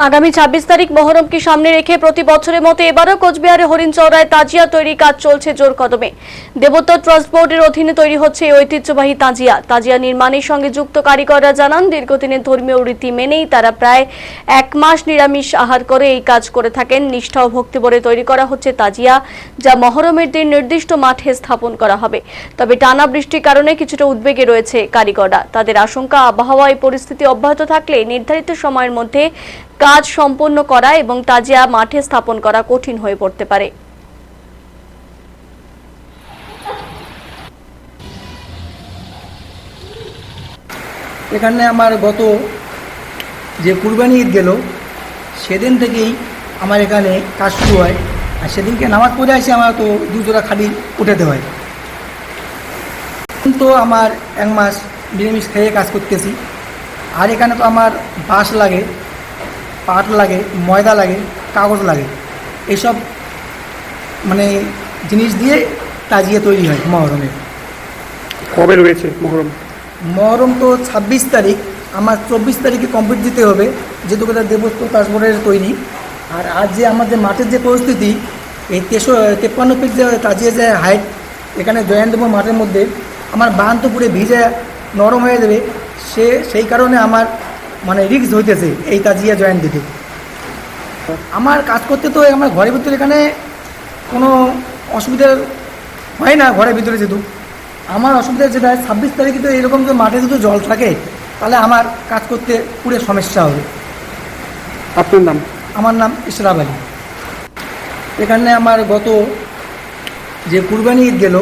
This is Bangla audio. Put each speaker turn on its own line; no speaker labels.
আগামী 26 তারিখ মহরমকে সামনে রেখে প্রতি বছরের মতো এবারও কোচবিহারে হরিণচৌরায় তাজিয়া তৈরি কাজ চলছে জোর কদমে। দেবোত্তর ট্রাস্ট বোর্ডের অধীনে তৈরি হচ্ছে এই ঐতিহ্যবাহী তাজিয়া নির্মাণের সঙ্গে যুক্ত কারিগররা জানান, দীর্ঘদিনের ধর্মীয় রীতি মেনেই তারা প্রায় 1 মাস নিরামিষ আহার করে এই কাজ করে থাকেন। নিষ্ঠা ও ভক্তিভরে তৈরি করা হচ্ছে তাজিয়া, যা মহরমের দিন নির্দিষ্ট মাঠে স্থাপন করা হবে। তবে টানা বৃষ্টির কারণে কিছুটা উদ্বেগে রয়েছে কারিগররা। তাদের আশঙ্কা, আবহাওয়ায় পরিস্থিতি অব্যাহত থাকলে নির্ধারিত সময়ের মধ্যে কাজ সম্পন্ন করা এবং তাজিয়া মাঠে স্থাপন করা কঠিন হয়ে পড়তে পারে।
এখানে আমার গত যে কুরবানি ঈদ গেল সেদিন থেকেই আমার এখানে কাজ শুরু হয়, আর সেদিনকে নামাজ পড়ে আসে আমার তো 2 জোড়া খালি উঠাতে হয়। তো আমার 1 মাস নিরামিষ খেয়ে কাজ করতেছি। আর এখানে তো আমার বাঁশ লাগে, পাট লাগে, ময়দা লাগে, কাগজ লাগে, এইসব মানে জিনিস দিয়ে তাজিয়া তৈরি হয় মহরমের।
কবে রয়েছে মহরম?
মহরম তো 26 তারিখ, আমার 24 তারিখে কমপ্লিট দিতে হবে, যেহেতু এটা দেবোত্তর ট্রাস্ট বোর্ডের তৈরি। আর আজ যে আমাদের মাঠের যে পরিস্থিতি, এই 53 ফিট যে তাজিয়া যে হাইট, এখানে জয়েন্ট দেবো মাঠের মধ্যে, আমার বান তো পুরো ভিজে নরম হয়ে যাবে, সেই কারণে আমার মানে রিস্ক হইতেছে এই তাজিয়া জয়েন্ট দিতে। আমার কাজ করতে তো আমার ঘরের ভিতরে এখানে কোনো অসুবিধা হয় না, ঘরের ভিতরে যেহেতু। আমার অসুবিধা যেটা 26 তারিখে তো এরকম তো মাঠে যদি জল থাকে, তাহলে আমার কাজ করতে পুরো সমস্যা হবে।
আপনার নাম?
আমার নাম ইশরাফ আলী। এখানে আমার গত যে কুরবানি ঈদ গেল